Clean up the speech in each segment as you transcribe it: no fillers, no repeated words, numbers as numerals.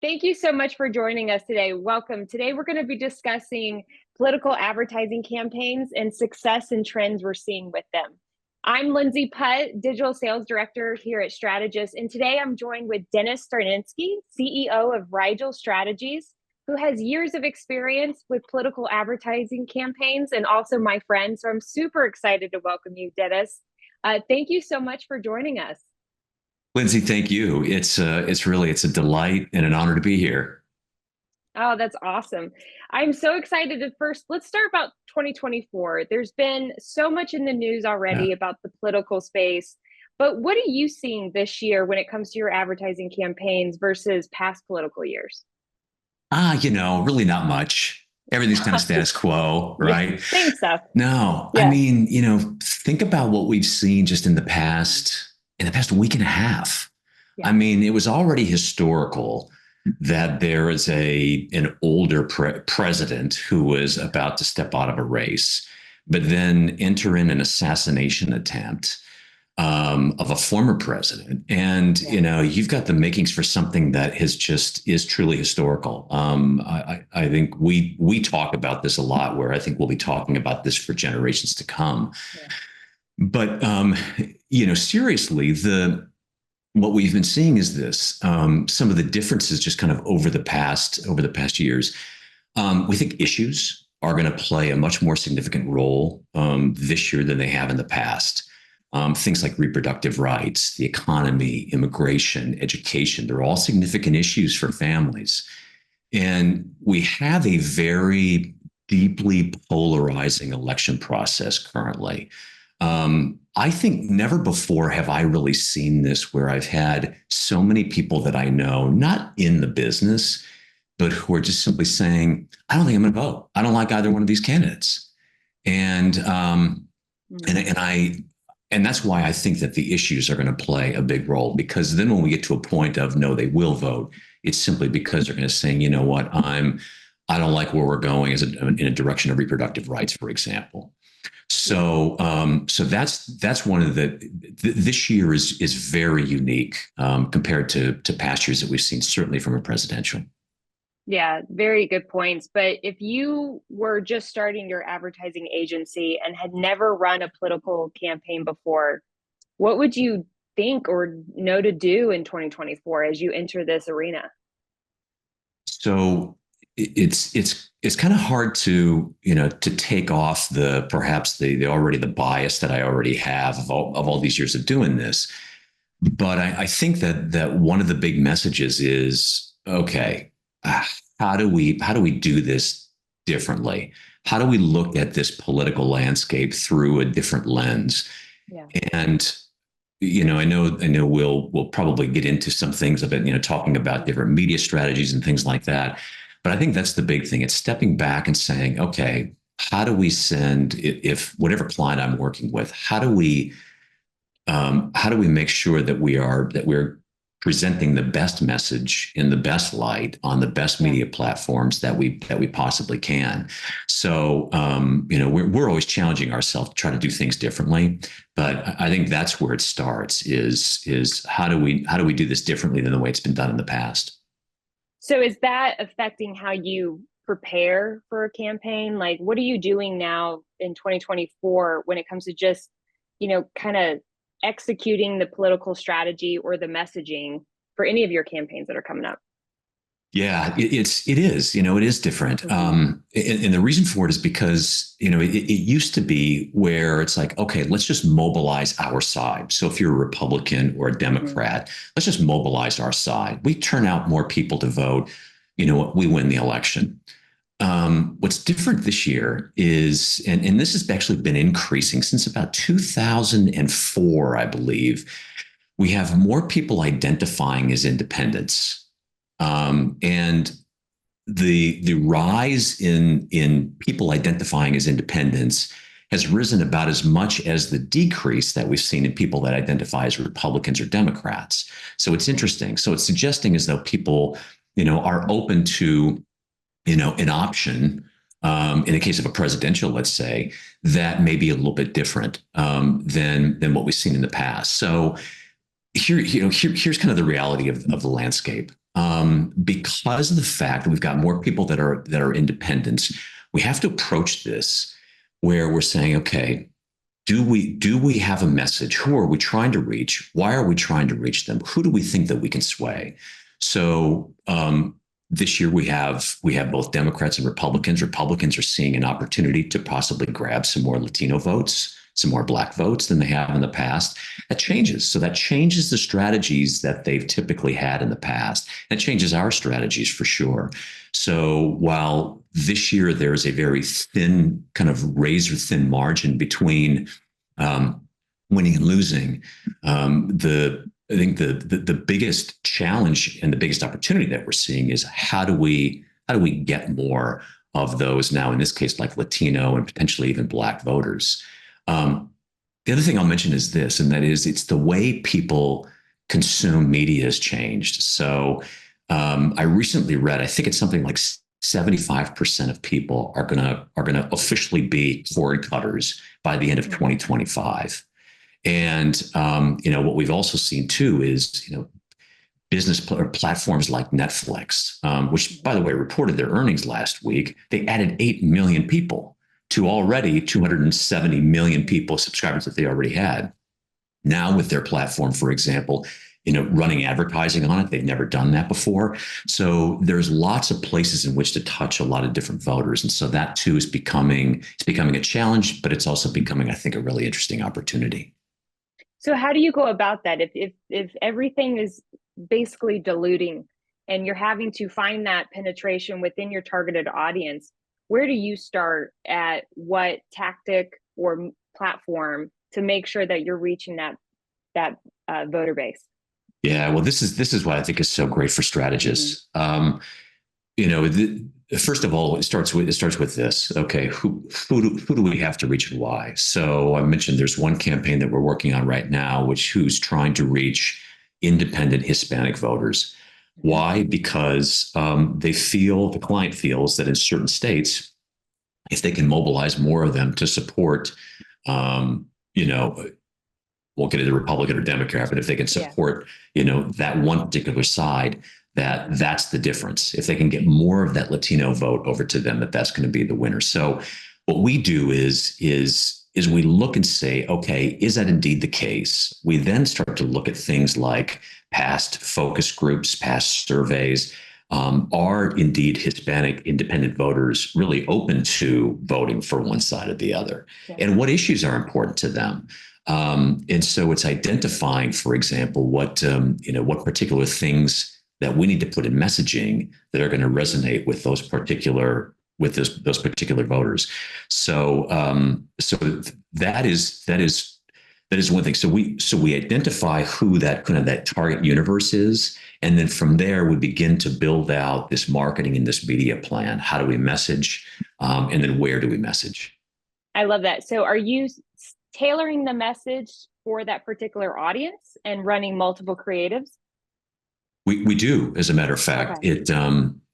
Thank you so much for joining us today. Welcome. Today, we're going to be discussing political advertising campaigns and success and trends we're seeing with them. I'm Lindsay Putt, Digital Sales Director here at Strategus, and today I'm joined with Dennis Sternitzky, CEO of Rigel Strategies, who has years of experience with political advertising campaigns and also my friend. So I'm super excited to welcome you, Dennis. Thank you so much for joining us. Lindsay, thank you. It's a delight and an honor to be here. Oh, that's awesome. I'm so excited. At first, let's start about 2024. There's been so much in the news already Yeah. about the political space, but what are you seeing this year when it comes to your advertising campaigns versus past political years? Really not much. Everything's kind of status quo, Yeah, right? same stuff. No, I Yeah. mean, think about what we've seen just in the past week and a half. I Yeah. mean, it was already historical that there is an older president who was about to step out of a race, but then enter in an assassination attempt of a former president. And, Yeah. you've got the makings for something that is truly historical. I think we talk about this a lot, where I think we'll be talking about this for generations to come. Yeah. But, seriously, what we've been seeing is this, some of the differences just kind of over the past years. We think issues are going to play a much more significant role this year than they have in the past. Things like reproductive rights, the economy, immigration, education, they're all significant issues for families. And we have a very deeply polarizing election process currently. I think never before have I really seen this, where I've had so many people that I know, not in the business, but who are just simply saying, I don't think I'm going to vote. I don't like either one of these candidates. And, and I, and that's why I think that the issues are going to play a big role, because then when we get to a point of no, they will vote, it's simply because they're going to say, you know what, I don't like where we're going in a direction of reproductive rights, for example. So, so that's one of this year is very unique compared to past years that we've seen, certainly from a presidential. Yeah, very good points. But if you were just starting your advertising agency and had never run a political campaign before, what would you think or know to do in 2024 as you enter this arena? So it's kind of hard to to take off the bias that I already have of all these years of doing this. But I think that one of the big messages is, okay, how do we do this differently? How do we look at this political landscape through a different lens? Yeah. And I know we'll probably get into some things of it, talking about different media strategies and things like that. But I think that's the big thing. It's stepping back and saying, okay, how do we send, if whatever client I'm working with, how do we make sure that we're presenting the best message in the best light on the best Yeah. media platforms that we possibly can. So we're always challenging ourselves to try to do things differently. But I think that's where it starts, is how do we do this differently than the way it's been done in the past? So is that affecting how you prepare for a campaign? Like, what are you doing now in 2024 when it comes to just, kind of executing the political strategy or the messaging for any of your campaigns that are coming up? Yeah, it is different. Mhm. And the reason for it is because, it used to be where it's like, okay, let's just mobilize our side. So if you're a Republican or a Mhm. Democrat, let's just mobilize our side. We turn out more people to vote, we win the election. What's different this year is, and this has actually been increasing since about 2004, I believe, we have more people identifying as independents. And the rise in people identifying as independents has risen about as much as the decrease that we've seen in people that identify as Republicans or Democrats. So it's interesting. So it's suggesting as though people, are open to, an option, in the case of a presidential, let's say, that may be a little bit different than what we've seen in the past. So here's kind of the reality of the landscape. because of the fact that we've got more people that are independents, we have to approach this where we're saying, okay, do we have a message? Who are we trying to reach? Why are we trying to reach them? Who do we think that we can sway? So this year we have both Democrats and Republicans. Republicans are seeing an opportunity to possibly grab some more Latino votes, some more Black votes than they have in the past. That changes. So that changes the strategies that they've typically had in the past. That changes our strategies for sure. So while this year there is a very thin, kind of razor thin margin between winning and losing, I think the biggest challenge and the biggest opportunity that we're seeing is how do we get more of those now, in this case, like Latino and potentially even Black voters. The other thing I'll mention is this, and that is it's the way people consume media has changed. So I recently read, I think it's something like 75% of people are gonna officially be cord cutters by the end of 2025. And what we've also seen too is business platforms like Netflix, which by the way reported their earnings last week. They added 8 million people to already 270 million people subscribers that they already had. Now with their platform, for example, running advertising on it, they've never done that before. So there's lots of places in which to touch a lot of different voters, and so that too is becoming a challenge, but it's also becoming, I think, a really interesting opportunity. So how do you go about that if everything is basically diluting and you're having to find that penetration within your targeted audience? Where do you start at what tactic or platform to make sure that you're reaching that voter base? Yeah, well, this is what I think is so great for strategists. First of all, it starts with this. Okay, who do we have to reach and why? So I mentioned there's one campaign that we're working on right now, who's trying to reach independent Hispanic voters. Why? Because the client feels that in certain states, if they can mobilize more of them to support, won't get into Republican or Democrat, but if they can support, that one particular side, that's the difference. If they can get more of that Latino vote over to them, that's going to be the winner. So what we do is we look and say, okay, is that indeed the case? We then start to look at things like past focus groups, past surveys. Are indeed Hispanic independent voters really open to voting for one side or the other? Yeah. And what issues are important to them? And so it's identifying, for example, what particular things that we need to put in messaging that are going to resonate with those particular voters. So that is one thing. So we identify who that target universe is, and then from there we begin to build out this marketing and this media plan. How do we message, and then where do we message? I love that. So are you tailoring the message for that particular audience and running multiple creatives? We do, as a matter of fact. Okay.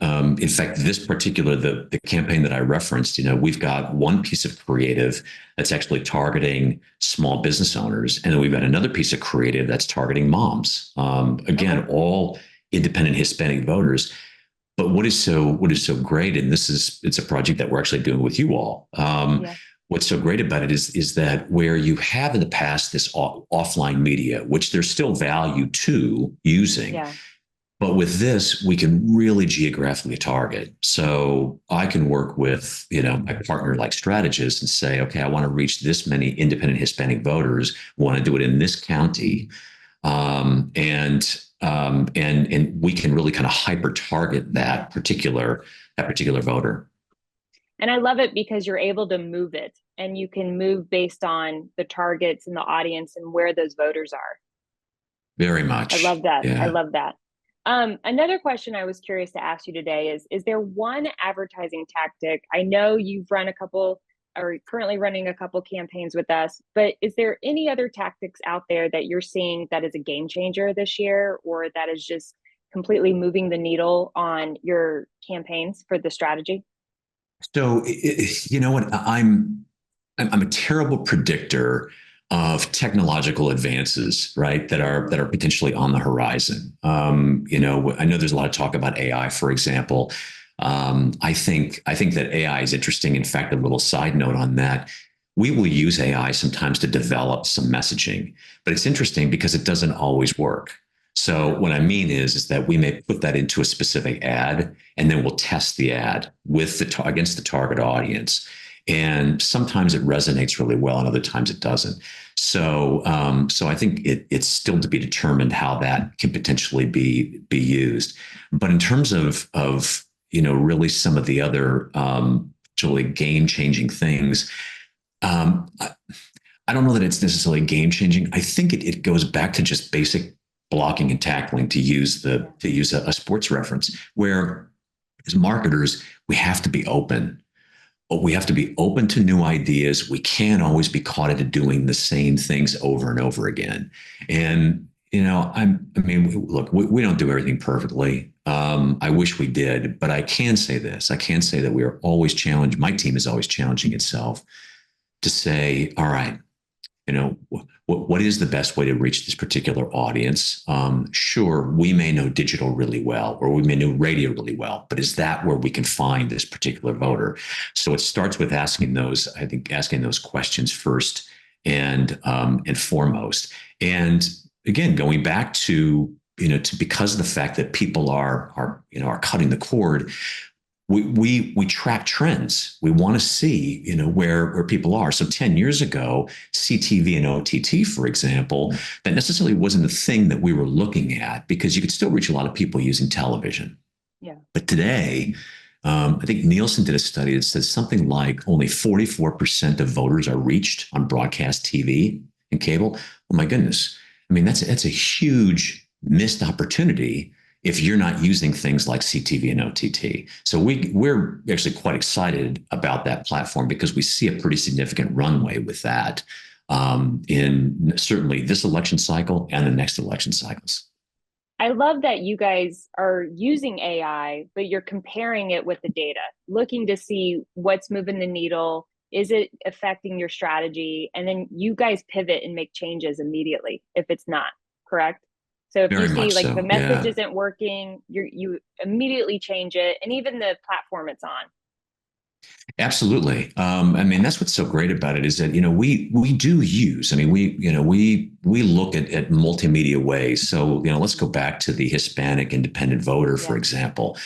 In fact, this particular the campaign that I referenced, we've got one piece of creative that's actually targeting small business owners, and then we've got another piece of creative that's targeting moms. Again, all independent Hispanic voters. But what is so great, and it's a project that we're actually doing with you all. What's so great about it is that where you have in the past this offline media, which there's still value to using. Yeah. But with this, we can really geographically target. So I can work with, my partner like Strategus and say, okay, I want to reach this many independent Hispanic voters. Want to do it in this county, and we can really kind of hyper target that particular voter. And I love it because you're able to move it, and you can move based on the targets and the audience and where those voters are. Very much. I love that. Yeah. I love that. Another question I was curious to ask you today is there one advertising tactic? I know you've run a couple, or currently running a couple campaigns with us, but is there any other tactics out there that you're seeing that is a game changer this year, or that is just completely moving the needle on your campaigns for the strategy? So, you know what, I'm a terrible predictor of technological advances, right, that are potentially on the horizon. I know there's a lot of talk about AI, for example. I think that AI is interesting. In fact, a little side note on that. We will use AI sometimes to develop some messaging, but it's interesting because it doesn't always work. So what I mean is that we may put that into a specific ad, and then we'll test the ad with against the target audience. And sometimes it resonates really well, and other times it doesn't. So I think it's still to be determined how that can potentially be used. But in terms of really some of the other really game changing things, I don't know that it's necessarily game changing. I think it goes back to just basic blocking and tackling, to use a sports reference, where as marketers we have to be open. We have to be open to new ideas. We can't always be caught into doing the same things over and over again. And look, we don't do everything perfectly. I wish we did, but I can say this. I can say that we are always challenged. My team is always challenging itself to say, all right, what is the best way to reach this particular audience? Sure, we may know digital really well, or we may know radio really well, but is that where we can find this particular voter? So it starts with asking those questions first and foremost. And again, going back to because of the fact that people are cutting the cord. We track trends. We want to see, where people are. So 10 years ago, CTV and OTT, for example, that necessarily wasn't a thing that we were looking at, because you could still reach a lot of people using television. Yeah. But today, I think Nielsen did a study that says something like only 44% of voters are reached on broadcast TV and cable. Oh my goodness. I mean, that's a huge missed opportunity if you're not using things like CTV and OTT. So we're actually quite excited about that platform, because we see a pretty significant runway with that in certainly this election cycle and the next election cycles. I love that you guys are using AI, but you're comparing it with the data, looking to see what's moving the needle. Is it affecting your strategy? And then you guys pivot and make changes immediately if it's not, correct? So if Very you see much like so, the message yeah. isn't working, you immediately change it, and even the platform it's on. Absolutely. That's what's so great about it, is that, we do use, we look at multimedia ways. So, let's go back to the Hispanic independent voter, for example.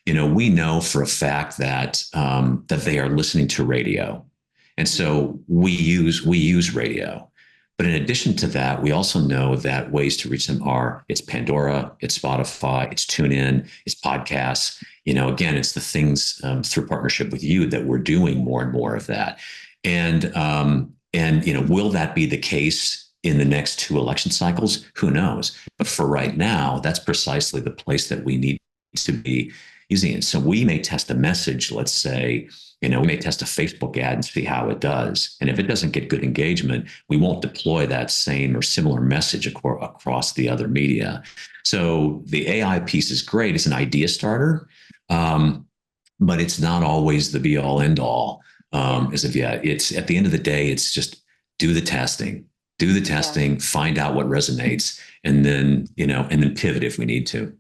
We know for a fact that they are listening to radio. And so we use radio. But in addition to that, we also know that ways to reach them it's Pandora, it's Spotify, it's TuneIn, it's podcasts. Again, it's the things through partnership with you that we're doing more and more of that. And will that be the case in the next 2 election cycles? Who knows? But for right now, that's precisely the place that we need to be using it. So we may test a message, let's say, we may test a Facebook ad and see how it does. And if it doesn't get good engagement, we won't deploy that same or similar message across the other media. So the AI piece is great. It's an idea starter, but it's not always the be all end all as of yet. It's at the end of the day, it's just do the testing, find out what resonates, and then pivot if we need to.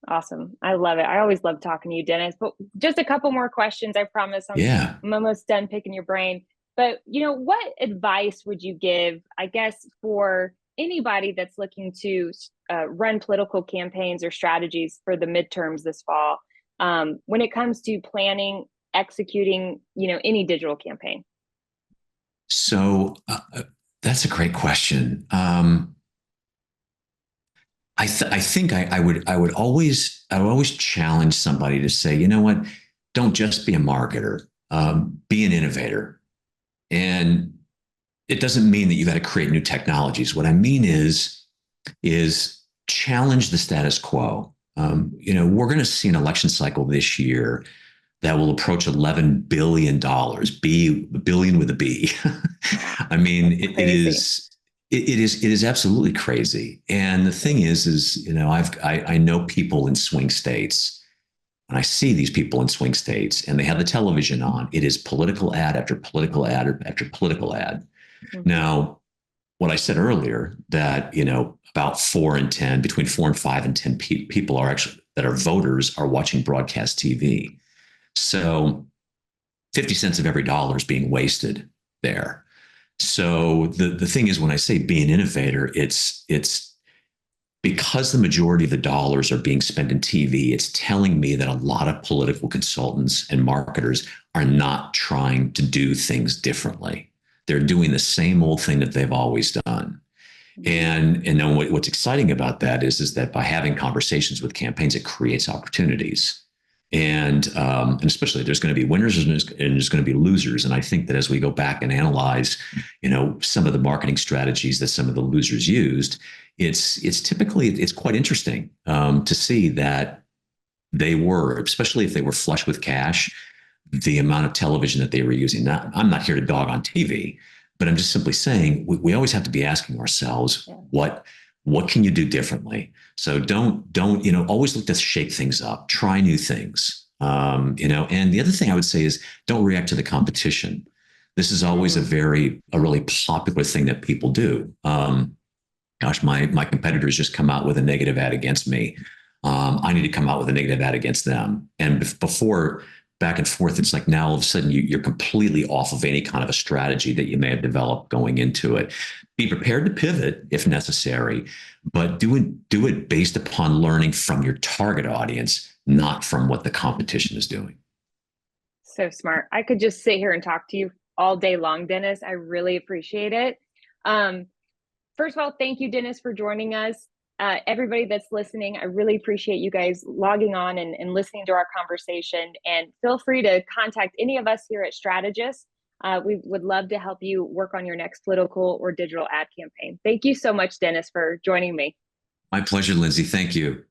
Awesome. I love it. I always love talking to you, Dennis. But just a couple more questions. I promise. I'm almost done picking your brain. But, what advice would you give, I guess, for anybody that's looking to run political campaigns or strategies for the midterms this fall, when it comes to planning, executing, any digital campaign? So that's a great question. I think I would always challenge somebody to say, you know what, don't just be a marketer, be an innovator. And it doesn't mean that you got to create new technologies. What I mean is challenge the status quo. We're going to see an election cycle this year that will approach $11 billion, billion with a B. It is absolutely crazy. And the thing is I know people in swing states, and I see these people in swing states, and they have the television on. It is political ad after political ad after political ad. Mm-hmm. Now, what I said earlier, that, about 4 in 10, between 4 and 5 and 10 people are actually, that are voters, are watching broadcast TV. So 50 cents of every dollar is being wasted there. So the thing is, when I say be an innovator, it's because the majority of the dollars are being spent in TV, it's telling me that a lot of political consultants and marketers are not trying to do things differently. They're doing the same old thing that they've always done. And then what's exciting about that is that by having conversations with campaigns, it creates opportunities. And especially there's going to be winners and there's going to be losers. And I think that as we go back and analyze, some of the marketing strategies that some of the losers used, it's typically, it's quite interesting to see that they were, especially if they were flush with cash, the amount of television that they were using. Now, I'm not here to dog on TV, but I'm just simply saying we always have to be asking ourselves, what can you do differently? So don't always look to shake things up, try new things. And the other thing I would say is don't react to the competition. This is always a really popular thing that people do. Gosh, my competitors just come out with a negative ad against me. I need to come out with a negative ad against them. And before, back and forth, it's like now all of a sudden you're completely off of any kind of a strategy that you may have developed going into it. Be prepared to pivot if necessary, but do it based upon learning from your target audience, not from what the competition is doing. So smart. I could just sit here and talk to you all day long, Dennis. I really appreciate it. First of all, thank you, Dennis, for joining us. Everybody that's listening, I really appreciate you guys logging on and listening to our conversation. And feel free to contact any of us here at Strategus. We would love to help you work on your next political or digital ad campaign. Thank you so much, Dennis, for joining me. My pleasure, Lindsay. Thank you.